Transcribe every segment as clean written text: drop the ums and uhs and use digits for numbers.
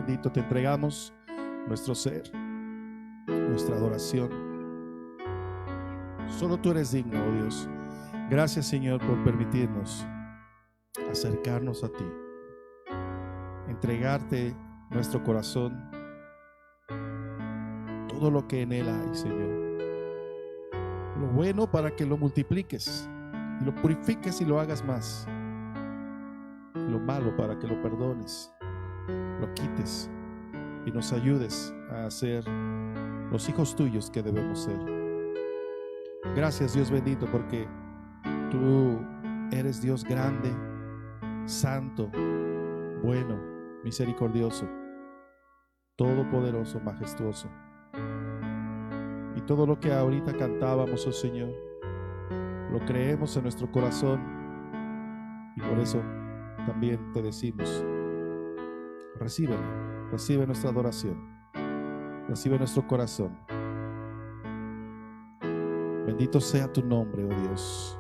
bendito, te entregamos nuestro ser, nuestra adoración. Solo tú eres digno, oh Dios. Gracias, Señor, por permitirnos acercarnos a ti, entregarte nuestro corazón, todo lo que en él hay, Señor. Lo bueno para que lo multipliques y lo purifiques y lo hagas más. Lo malo para que lo perdones, lo quites y nos ayudes a ser los hijos tuyos que debemos ser. Gracias, Dios bendito, porque tú eres Dios grande, santo, bueno, misericordioso, todopoderoso, majestuoso. Y todo lo que ahorita cantábamos, oh Señor, lo creemos en nuestro corazón, y por eso también te decimos: recibe nuestra adoración, recibe nuestro corazón. Bendito sea tu nombre, oh Dios.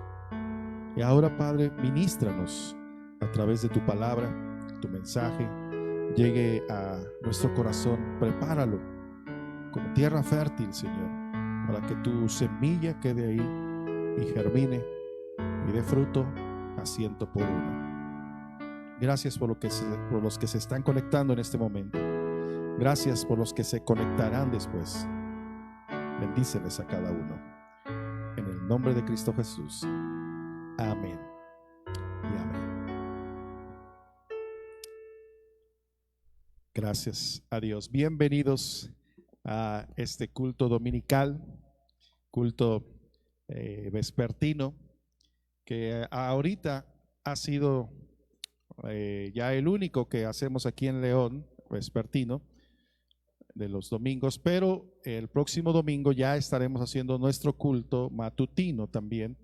Y ahora, Padre, ministranos a través de tu palabra, tu mensaje llegue a nuestro corazón. Prepáralo como tierra fértil, Señor, para que tu semilla quede ahí y germine y dé fruto a 100 por uno. Gracias por los que se están conectando en este momento. Gracias por los que se conectarán después. Bendíceles a cada uno. En el nombre de Cristo Jesús. Amén y amén. Gracias a Dios. Bienvenidos a este culto dominical, culto vespertino, que ahorita ha sido ya el único que hacemos aquí en León, vespertino, de los domingos, pero el próximo domingo ya estaremos haciendo nuestro culto matutino también.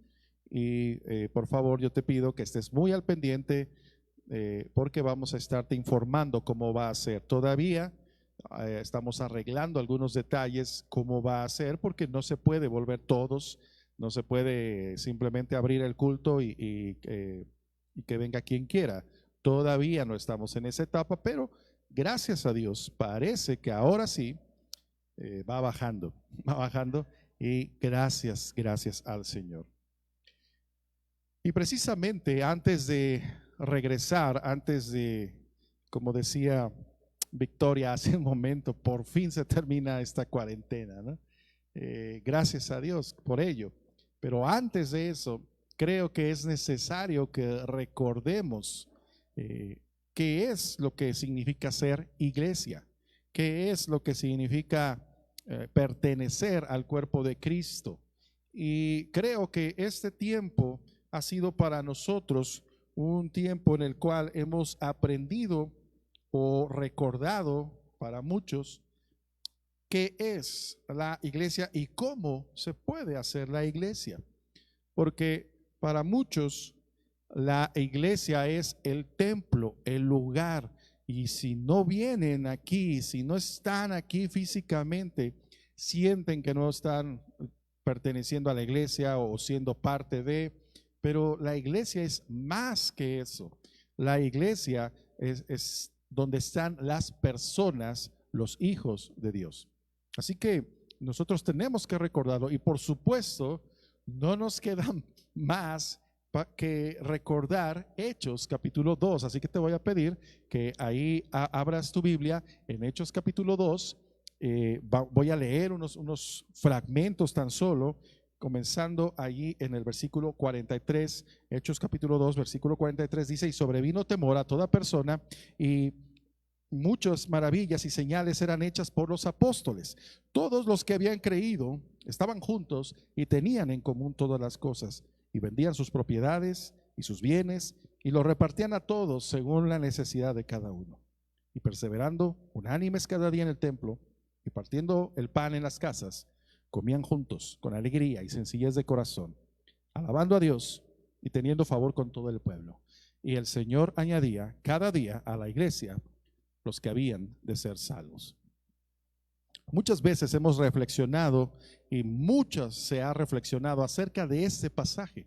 Y por favor, yo te pido que estés muy al pendiente porque vamos a estarte informando cómo va a ser. Todavía estamos arreglando algunos detalles, cómo va a ser, porque no se puede volver todos, no se puede simplemente abrir el culto y que venga quien quiera. Todavía no estamos en esa etapa, pero gracias a Dios parece que ahora sí va bajando y gracias al Señor. Y precisamente antes de regresar, como decía Victoria hace un momento, por fin se termina esta cuarentena, ¿no? Gracias a Dios por ello. Pero antes de eso, creo que es necesario que recordemos qué es lo que significa ser iglesia, qué es lo que significa pertenecer al cuerpo de Cristo. Y creo que este tiempo ha sido para nosotros un tiempo en el cual hemos aprendido o recordado para muchos qué es la iglesia y cómo se puede hacer la iglesia. Porque para muchos la iglesia es el templo, el lugar, y si no vienen aquí, si no están aquí físicamente, sienten que no están perteneciendo a la iglesia o siendo parte de. Pero la iglesia es más que eso. La iglesia es donde están las personas, los hijos de Dios. Así que nosotros tenemos que recordarlo, y por supuesto no nos queda más que recordar Hechos capítulo 2. Así que te voy a pedir que ahí abras tu Biblia en Hechos capítulo 2. Voy a leer unos fragmentos tan solo, comenzando allí en el versículo 43, Hechos capítulo 2, versículo 43, dice: y sobrevino temor a toda persona, y muchas maravillas y señales eran hechas por los apóstoles. Todos los que habían creído estaban juntos y tenían en común todas las cosas, y vendían sus propiedades y sus bienes, y los repartían a todos según la necesidad de cada uno. Y perseverando unánimes cada día en el templo, y partiendo el pan en las casas, comían juntos con alegría y sencillez de corazón, alabando a Dios y teniendo favor con todo el pueblo. Y el Señor añadía cada día a la iglesia los que habían de ser salvos. Muchas veces hemos reflexionado, y muchas se ha reflexionado acerca de este pasaje.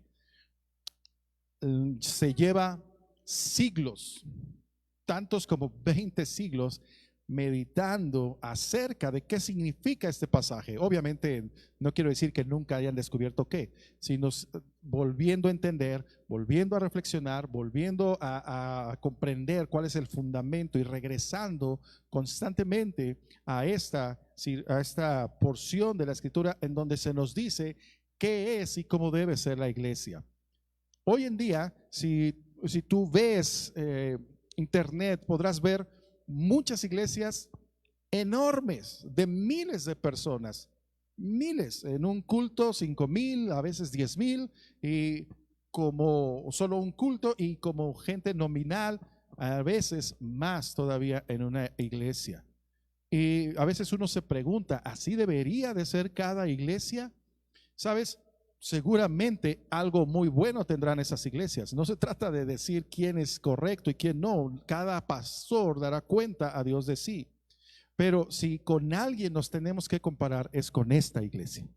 Se lleva siglos, tantos como 20 siglos, meditando acerca de qué significa este pasaje. Obviamente no quiero decir que nunca hayan descubierto qué, sino volviendo a entender, volviendo a reflexionar, volviendo a comprender cuál es el fundamento y regresando constantemente a esta porción de la Escritura en donde se nos dice qué es y cómo debe ser la iglesia. Hoy en día, si tú ves internet, podrás ver muchas iglesias enormes de miles de personas, miles, en un culto 5,000, a veces 10,000, y como solo un culto, y como gente nominal, a veces más todavía en una iglesia. Y a veces uno se pregunta, ¿así debería de ser cada iglesia? ¿Sabes? Seguramente algo muy bueno tendrán esas iglesias. No se trata de decir quién es correcto y quién no. Cada pastor dará cuenta a Dios de sí. Pero si con alguien nos tenemos que comparar, es con esta iglesia.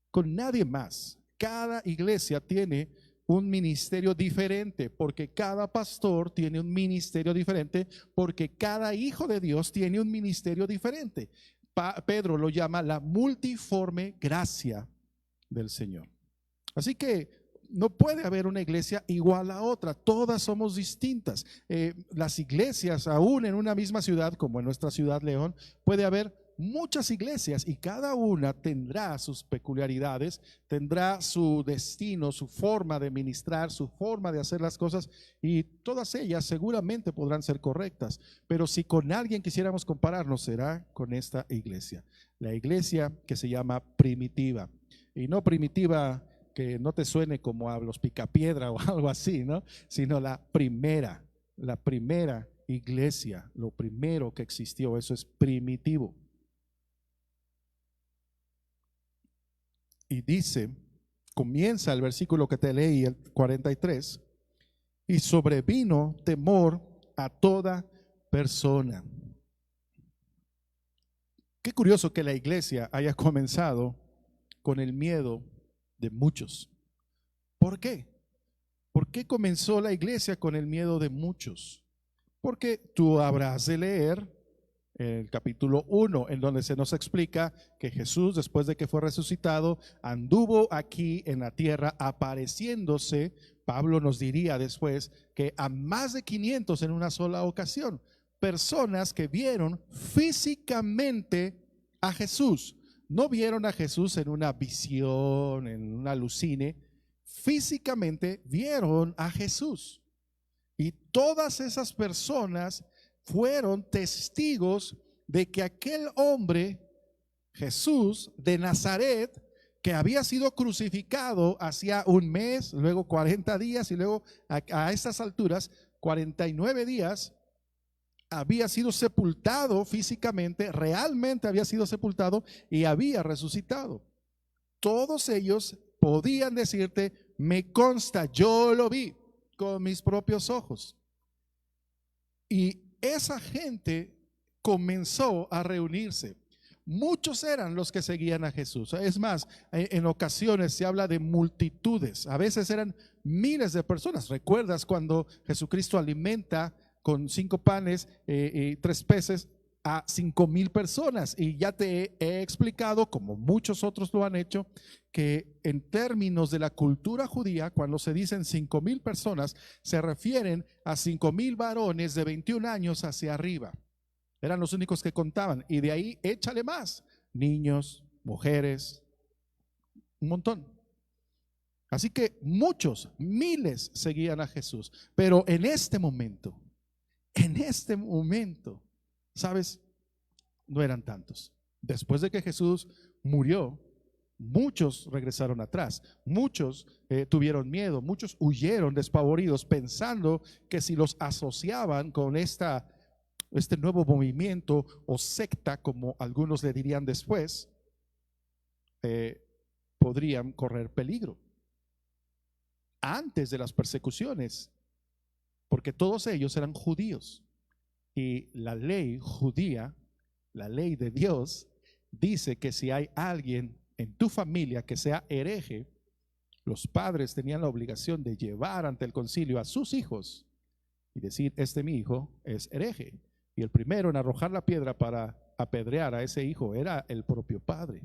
Con nadie más. Cada iglesia tiene un ministerio diferente, porque cada pastor tiene un ministerio diferente, porque cada hijo de Dios tiene un ministerio diferente. Pedro lo llama la multiforme gracia del Señor. Así que no puede haber una iglesia igual a otra, todas somos distintas. Las iglesias, aún en una misma ciudad, como en nuestra ciudad León, puede haber muchas iglesias y cada una tendrá sus peculiaridades, tendrá su destino, su forma de ministrar, su forma de hacer las cosas, y todas ellas seguramente podrán ser correctas. Pero si con alguien quisiéramos compararnos, será con esta iglesia, la iglesia que se llama primitiva. Y no primitiva que no te suene como a los Picapiedra o algo así, ¿no? Sino la primera iglesia, lo primero que existió, eso es primitivo. Y dice, comienza el versículo que te leí, el 43, y sobrevino temor a toda persona. Qué curioso que la iglesia haya comenzado con el miedo de muchos. ¿Por qué? ¿Por qué comenzó la iglesia con el miedo de muchos? Porque tú habrás de leer el capítulo 1, en donde se nos explica que Jesús, después de que fue resucitado, anduvo aquí en la tierra apareciéndose. Pablo nos diría después que a más de 500 en una sola ocasión, personas que vieron físicamente a Jesús. No vieron a Jesús en una visión, en un alucine. Físicamente vieron a Jesús. Y todas esas personas fueron testigos de que aquel hombre, Jesús de Nazaret, que había sido crucificado hacía un mes, luego 40 días y luego a estas alturas 49 días, había sido sepultado físicamente, realmente había sido sepultado y había resucitado. Todos ellos podían decirte, me consta, yo lo vi con mis propios ojos. Y esa gente comenzó a reunirse. Muchos eran los que seguían a Jesús. Es más, en ocasiones se habla de multitudes. A veces eran miles de personas. ¿Recuerdas cuando Jesucristo alimenta con 5 panes y 3 peces a 5,000 personas? Y ya te he explicado, como muchos otros lo han hecho, que en términos de la cultura judía, cuando se dicen 5,000 personas, se refieren a 5,000 varones de 21 años hacia arriba. Eran los únicos que contaban. Y de ahí échale más, niños, mujeres, un montón. Así que muchos, miles seguían a Jesús. Pero en este momento, ¿sabes? No eran tantos. Después de que Jesús murió, muchos regresaron atrás, muchos tuvieron miedo, muchos huyeron despavoridos, pensando que si los asociaban con este nuevo movimiento o secta, como algunos le dirían después, podrían correr peligro antes de las persecuciones, porque todos ellos eran judíos y la ley judía, la ley de Dios, dice que si hay alguien en tu familia que sea hereje, los padres tenían la obligación de llevar ante el concilio a sus hijos y decir, mi hijo es hereje. Y el primero en arrojar la piedra para apedrear a ese hijo era el propio padre.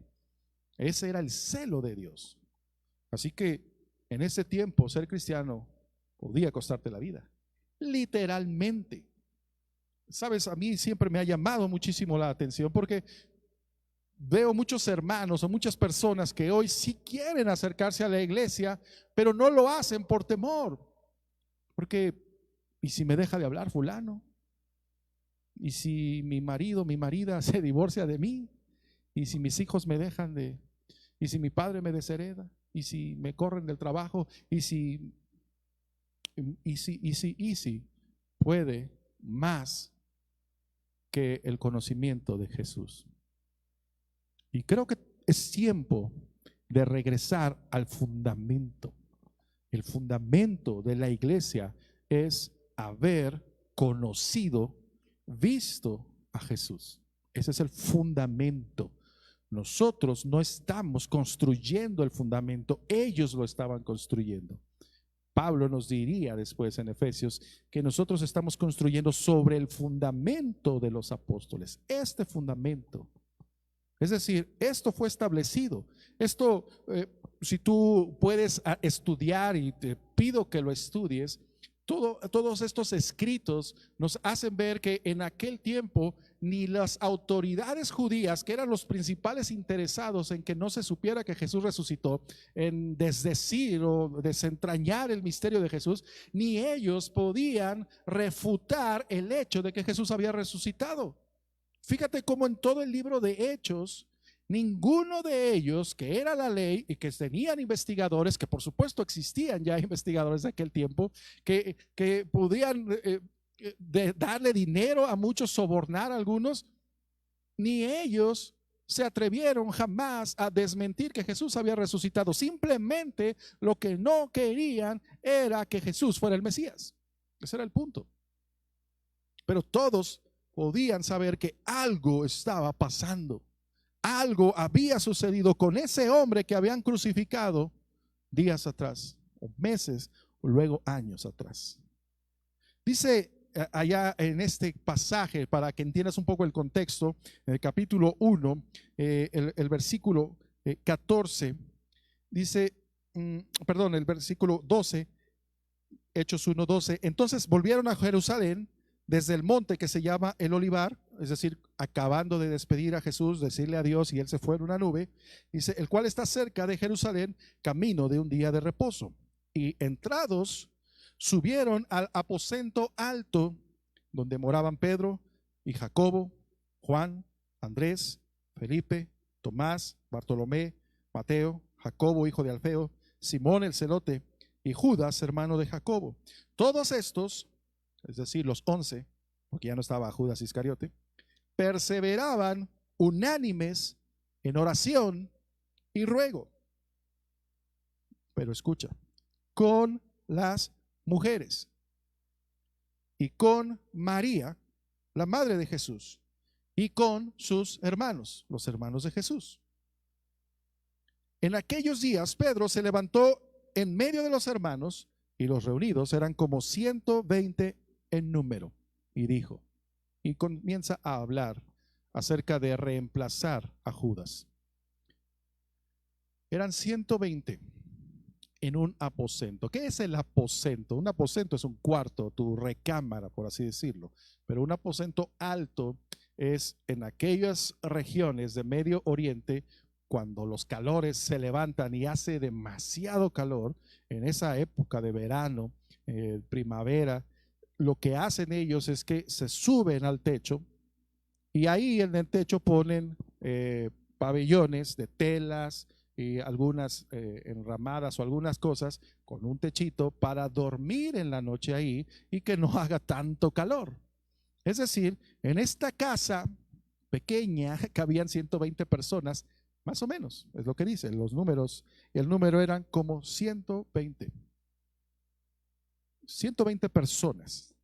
Ese era el celo de Dios. Así que en ese tiempo ser cristiano podía costarte la vida, literalmente. Sabes, a mí siempre me ha llamado muchísimo la atención porque veo muchos hermanos o muchas personas que hoy sí quieren acercarse a la iglesia, pero no lo hacen por temor. Porque, ¿y si me deja de hablar fulano? ¿Y si mi marido, mi marida se divorcia de mí? ¿Y si mis hijos me dejan de? ¿Y si mi padre me deshereda? ¿Y si me corren del trabajo? ¿Y si puede más que el conocimiento de Jesús? Y creo que es tiempo de regresar al fundamento. El fundamento de la iglesia es haber conocido, visto a Jesús. Ese es el fundamento. Nosotros no estamos construyendo el fundamento, ellos lo estaban construyendo. Pablo nos diría después en Efesios que nosotros estamos construyendo sobre el fundamento de los apóstoles. Este fundamento. Es decir, esto fue establecido. Esto, si tú puedes estudiar, y te pido que lo estudies, todos estos escritos nos hacen ver que en aquel tiempo ni las autoridades judías, que eran los principales interesados en que no se supiera que Jesús resucitó, en desdecir o desentrañar el misterio de Jesús, ni ellos podían refutar el hecho de que Jesús había resucitado. Fíjate cómo en todo el libro de Hechos, ninguno de ellos, que era la ley y que tenían investigadores, que por supuesto existían ya investigadores de aquel tiempo, que podían darle dinero a muchos, sobornar a algunos, ni ellos se atrevieron jamás a desmentir que Jesús había resucitado. Simplemente lo que no querían era que Jesús fuera el Mesías. Ese era el punto. Pero todos podían saber que algo estaba pasando. Algo había sucedido con ese hombre que habían crucificado días atrás, o meses, o luego años atrás. Dice allá en este pasaje, para que entiendas un poco el contexto, en el capítulo 1, el versículo 14, dice, el versículo 12, Hechos 1:12. Entonces volvieron a Jerusalén desde el monte que se llama el Olivar, es decir, acabando de despedir a Jesús, decirle adiós, y él se fue en una nube, dice, el cual está cerca de Jerusalén, camino de un día de reposo. Y entrados, subieron al aposento alto, donde moraban Pedro y Jacobo, Juan, Andrés, Felipe, Tomás, Bartolomé, Mateo, Jacobo, hijo de Alfeo, Simón el celote, y Judas, hermano de Jacobo. Todos estos, es decir, los 11, porque ya no estaba Judas Iscariote, perseveraban unánimes en oración y ruego. Pero escucha, con las mujeres y con María, la madre de Jesús, y con sus hermanos, los hermanos de Jesús. En aquellos días Pedro se levantó en medio de los hermanos, y los reunidos eran como 120 en número, y dijo, y comienza a hablar acerca de reemplazar a Judas. Eran 120 en un aposento. ¿Qué es el aposento? Un aposento es un cuarto, tu recámara, por así decirlo, pero un aposento alto es en aquellas regiones de Medio Oriente, cuando los calores se levantan y hace demasiado calor, en esa época de verano, primavera, lo que hacen ellos es que se suben al techo, y ahí en el techo ponen pabellones de telas y algunas enramadas o algunas cosas con un techito para dormir en la noche ahí y que no haga tanto calor. Es decir, en esta casa pequeña cabían 120 personas, más o menos, es lo que dicen los números, y el número eran como 120 personas.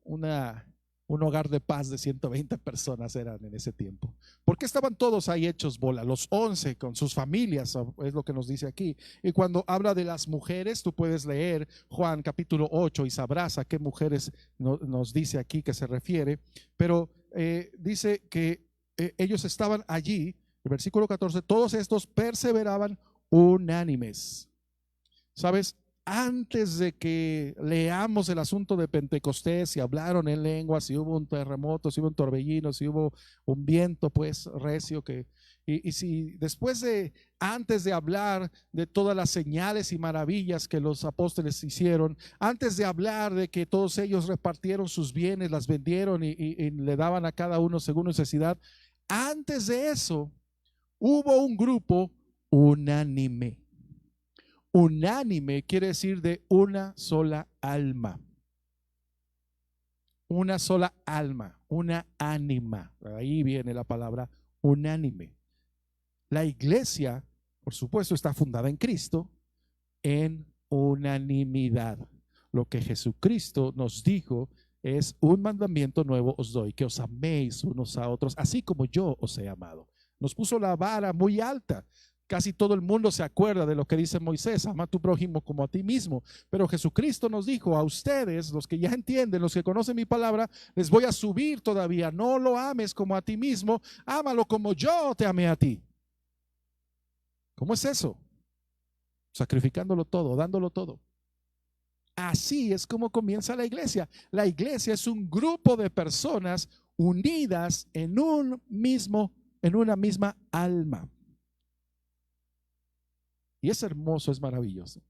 Una Un hogar de paz de 120 personas eran en ese tiempo. ¿Por qué estaban todos ahí hechos bola? Los 11 con sus familias, es lo que nos dice aquí. Y cuando habla de las mujeres, tú puedes leer Juan capítulo 8 y sabrás a qué mujeres nos dice aquí que se refiere. Pero dice que ellos estaban allí, el versículo 14, todos estos perseveraban unánimes. ¿Sabes? Antes de que leamos el asunto de Pentecostés, si hablaron en lenguas, si hubo un terremoto, si hubo un torbellino, si hubo un viento pues recio, y si después de, antes de hablar de todas las señales y maravillas que los apóstoles hicieron, antes de hablar de que todos ellos repartieron sus bienes, las vendieron y le daban a cada uno según necesidad, antes de eso hubo un grupo unánime. Unánime quiere decir de una sola alma. Una sola alma, una ánima. Ahí viene la palabra unánime. La iglesia, por supuesto, está fundada en Cristo en unanimidad. Lo que Jesucristo nos dijo es: un mandamiento nuevo os doy, que os améis unos a otros, así como yo os he amado. Nos puso la vara muy alta. Casi todo el mundo se acuerda de lo que dice Moisés: ama a tu prójimo como a ti mismo. Pero Jesucristo nos dijo: a ustedes, los que ya entienden, los que conocen mi palabra, les voy a subir todavía. No lo ames como a ti mismo, ámalo como yo te amé a ti. ¿Cómo es eso? Sacrificándolo todo, dándolo todo. Así es como comienza la iglesia. La iglesia es un grupo de personas unidas en una misma alma. Y es hermoso, es maravilloso.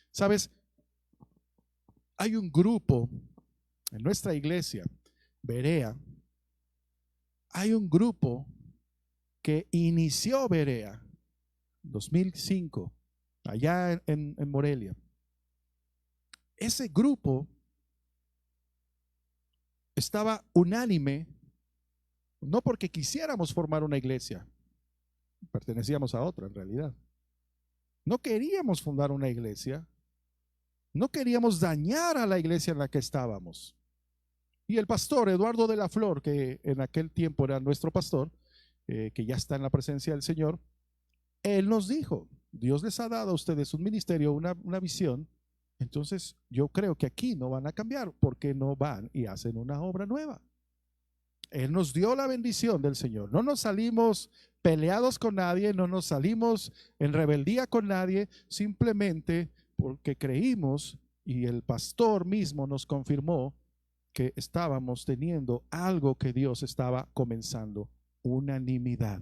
¿Sabes? Hay un grupo en nuestra iglesia, Berea. Hay un grupo que inició Berea 2005, allá en Morelia. Ese grupo estaba unánime, no porque quisiéramos formar una iglesia, pertenecíamos a otra en realidad. No queríamos fundar una iglesia, no queríamos dañar a la iglesia en la que estábamos. Y el pastor Eduardo de la Flor, que en aquel tiempo era nuestro pastor, que ya está en la presencia del Señor, él nos dijo: Dios les ha dado a ustedes un ministerio, una visión. Entonces yo creo que aquí no van a cambiar, porque no van y hacen una obra nueva. Él nos dio la bendición del Señor. No nos salimos peleados con nadie, no nos salimos en rebeldía con nadie, simplemente porque creímos, y el pastor mismo nos confirmó que estábamos teniendo algo que Dios estaba comenzando: unanimidad.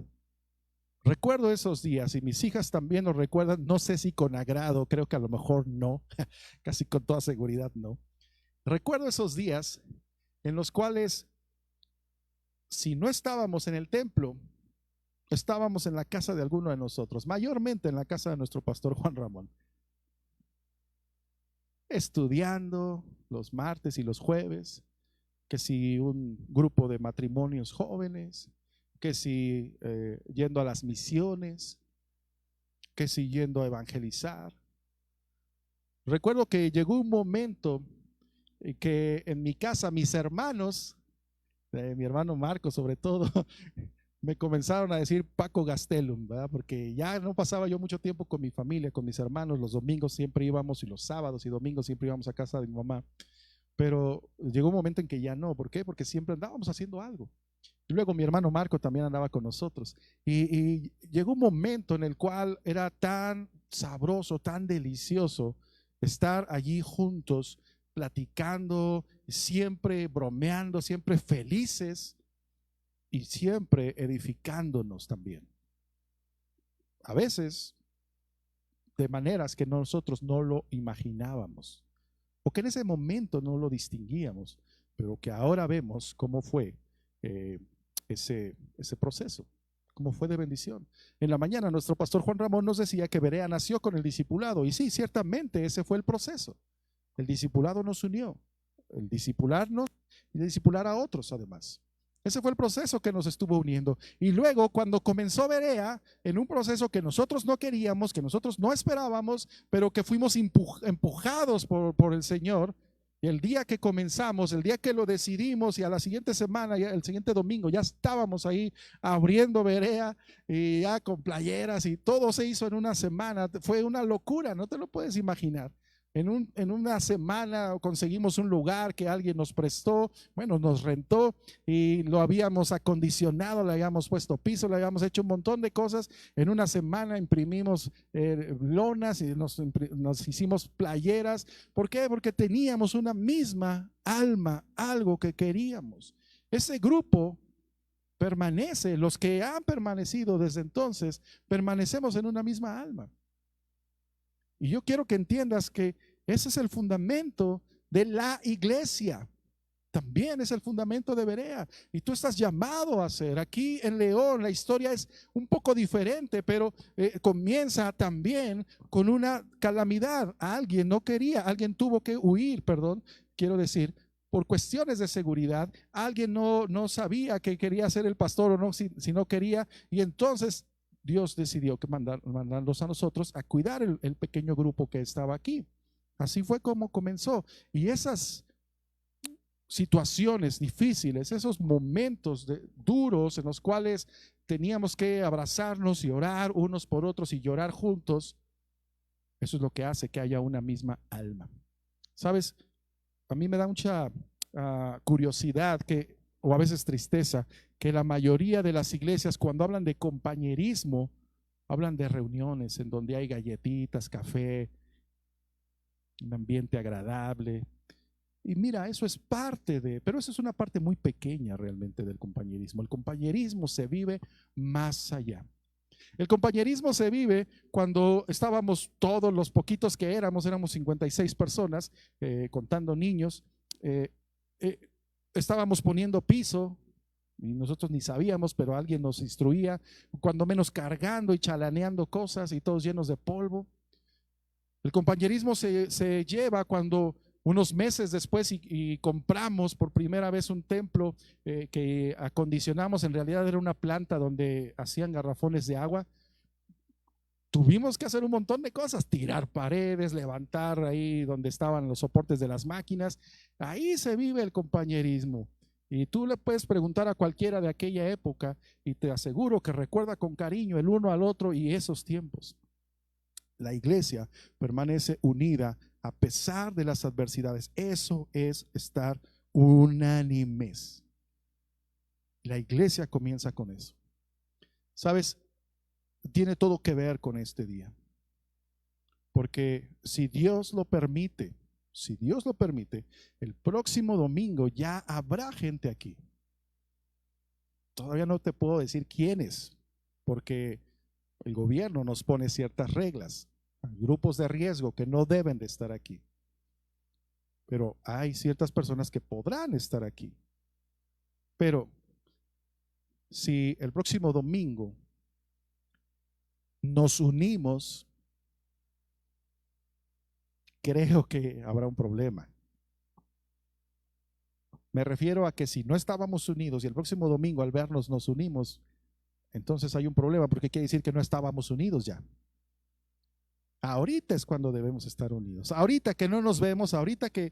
Recuerdo esos días, y mis hijas también lo recuerdan, no sé si con agrado, creo que a lo mejor no, casi con toda seguridad no. Recuerdo esos días en los cuales, si no estábamos en el templo, estábamos en la casa de alguno de nosotros, mayormente en la casa de nuestro pastor Juan Ramón, estudiando los martes y los jueves, que si un grupo de matrimonios jóvenes, que si yendo a las misiones, que si yendo a evangelizar. Recuerdo que llegó un momento que en mi casa mis hermanos, mi hermano Marco sobre todo, me comenzaron a decir Paco Gastelum, ¿verdad? Porque ya no pasaba yo mucho tiempo con mi familia, con mis hermanos. Los domingos siempre íbamos, y los sábados y domingos siempre íbamos a casa de mi mamá. Pero llegó un momento en que ya no. ¿Por qué? Porque siempre andábamos haciendo algo. Y luego mi hermano Marco también andaba con nosotros. Y llegó un momento en el cual era tan sabroso, tan delicioso estar allí juntos, platicando, siempre bromeando, siempre felices y siempre edificándonos también. A veces de maneras que nosotros no lo imaginábamos, o que en ese momento no lo distinguíamos, pero que ahora vemos cómo fue ese proceso, cómo fue de bendición. En la mañana nuestro pastor Juan Ramón nos decía que Berea nació con el discipulado, y sí, ciertamente ese fue el proceso. El discipulado nos unió, el discipularnos y el discipular a otros además. Ese fue el proceso que nos estuvo uniendo. Y luego, cuando comenzó Berea, en un proceso que nosotros no queríamos, que nosotros no esperábamos, pero que fuimos empujados por el Señor, Y el día que comenzamos, el día que lo decidimos y a la siguiente semana, ya el siguiente domingo, ya estábamos ahí abriendo Berea y ya con playeras y todo se hizo en una semana. Fue una locura, no te lo puedes imaginar. En una semana conseguimos un lugar que alguien nos prestó, bueno, nos rentó y lo habíamos acondicionado, le habíamos puesto piso, le habíamos hecho un montón de cosas. En una semana imprimimos lonas y nos hicimos playeras. ¿Por qué? Porque teníamos una misma alma, algo que queríamos. Ese grupo permanece, los que han permanecido desde entonces, permanecemos en una misma alma. Y yo quiero que entiendas que ese es el fundamento de la iglesia. También es el fundamento de Berea. Y tú estás llamado a ser. Aquí en León la historia es un poco diferente, pero comienza también con una calamidad. Alguien no quería, alguien tuvo que huir, perdón, quiero decir, por cuestiones de seguridad. Alguien no sabía que quería ser el pastor o no, si no quería. Y entonces Dios decidió que mandarlos a nosotros a cuidar el pequeño grupo que estaba aquí. Así fue como comenzó. Y esas situaciones difíciles, esos momentos duros en los cuales teníamos que abrazarnos y orar unos por otros y llorar juntos, eso es lo que hace que haya una misma alma. ¿Sabes? A mí me da mucha curiosidad o a veces tristeza, que la mayoría de las iglesias cuando hablan de compañerismo, hablan de reuniones en donde hay galletitas, café, un ambiente agradable. Y mira, eso es pero eso es una parte muy pequeña realmente del compañerismo. El compañerismo se vive más allá. El compañerismo se vive cuando estábamos todos los poquitos que éramos 56 personas, contando niños, eh, eh, estábamos poniendo piso y nosotros ni sabíamos, pero alguien nos instruía, cuando menos cargando y chalaneando cosas y todos llenos de polvo. El compañerismo se lleva cuando unos meses después y compramos por primera vez un templo que acondicionamos. En realidad era una planta donde hacían garrafones de agua. Tuvimos que hacer un montón de cosas, tirar paredes, levantar ahí donde estaban los soportes de las máquinas. Ahí se vive el compañerismo. Y tú le puedes preguntar a cualquiera de aquella época y te aseguro que recuerda con cariño el uno al otro y esos tiempos. La iglesia permanece unida a pesar de las adversidades. Eso es estar unánimes. La iglesia comienza con eso. ¿Sabes? Tiene todo que ver con este día. Porque si Dios lo permite, el próximo domingo ya habrá gente aquí. Todavía no te puedo decir quiénes, porque el gobierno nos pone ciertas reglas, grupos de riesgo que no deben de estar aquí. Pero hay ciertas personas que podrán estar aquí. Pero si el próximo domingo nos unimos, creo que habrá un problema. Me refiero a que si no estábamos unidos y el próximo domingo al vernos nos unimos, entonces hay un problema, porque quiere decir que no estábamos unidos ya. Ahorita es cuando debemos estar unidos. Ahorita que no nos vemos, ahorita que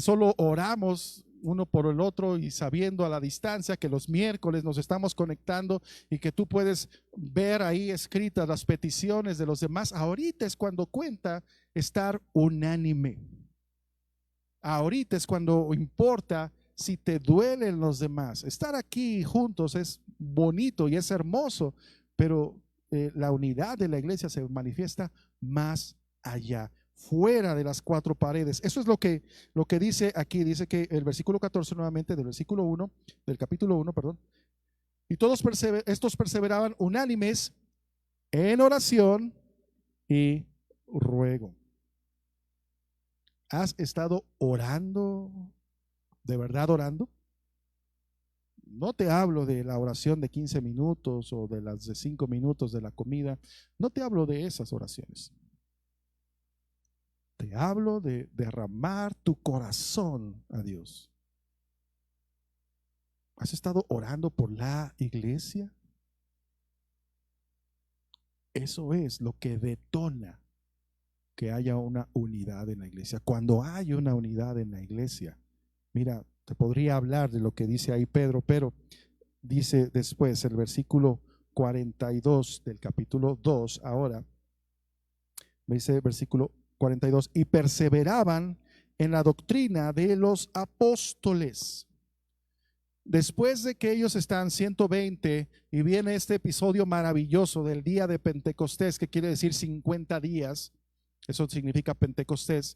solo oramos uno por el otro y sabiendo a la distancia que los miércoles nos estamos conectando y que tú puedes ver ahí escritas las peticiones de los demás, ahorita es cuando cuenta estar unánime. Ahorita es cuando importa si te duelen los demás. Estar aquí juntos es bonito y es hermoso, pero la unidad de la iglesia se manifiesta más allá, fuera de las cuatro paredes. Eso es lo que dice aquí. Dice que el versículo 14 nuevamente del versículo 1, del capítulo 1, perdón. Y todos estos perseveraban unánimes en oración y ruego. ¿Has estado orando? ¿De verdad orando? No te hablo de la oración de 15 minutos o de las de 5 minutos de la comida. No te hablo de esas oraciones. Te hablo de derramar tu corazón a Dios. ¿Has estado orando por la iglesia? Eso es lo que detona que haya una unidad en la iglesia. Cuando hay una unidad en la iglesia, mira, te podría hablar de lo que dice ahí Pedro, pero dice después el versículo 42 del capítulo 2, ahora, me dice el versículo 42, y perseveraban en la doctrina de los apóstoles. Después de que ellos están 120 y viene este episodio maravilloso del día de Pentecostés, que quiere decir 50 días, eso significa Pentecostés,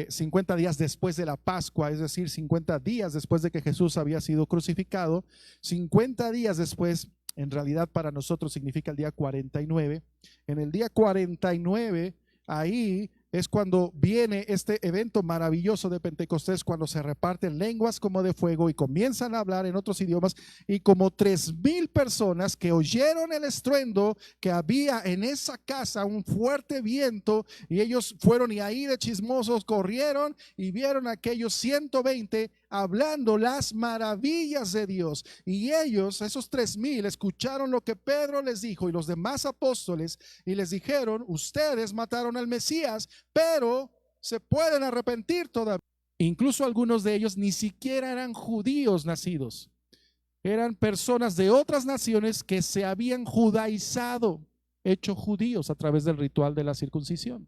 50 días después de la Pascua, es decir, 50 días después de que Jesús había sido crucificado, 50 días después, en realidad para nosotros significa el día 49. En el día 49, ahí es cuando viene este evento maravilloso de Pentecostés, cuando se reparten lenguas como de fuego y comienzan a hablar en otros idiomas, y como 3,000 personas que oyeron el estruendo que había en esa casa, un fuerte viento, y ellos fueron y ahí de chismosos corrieron y vieron a aquellos 120 hablando las maravillas de Dios. Y ellos, esos 3,000, escucharon lo que Pedro les dijo y los demás apóstoles, y les dijeron: ustedes mataron al Mesías, pero se pueden arrepentir todavía. Incluso algunos de ellos ni siquiera eran judíos nacidos, eran personas de otras naciones que se habían judaizado, hecho judíos a través del ritual de la circuncisión.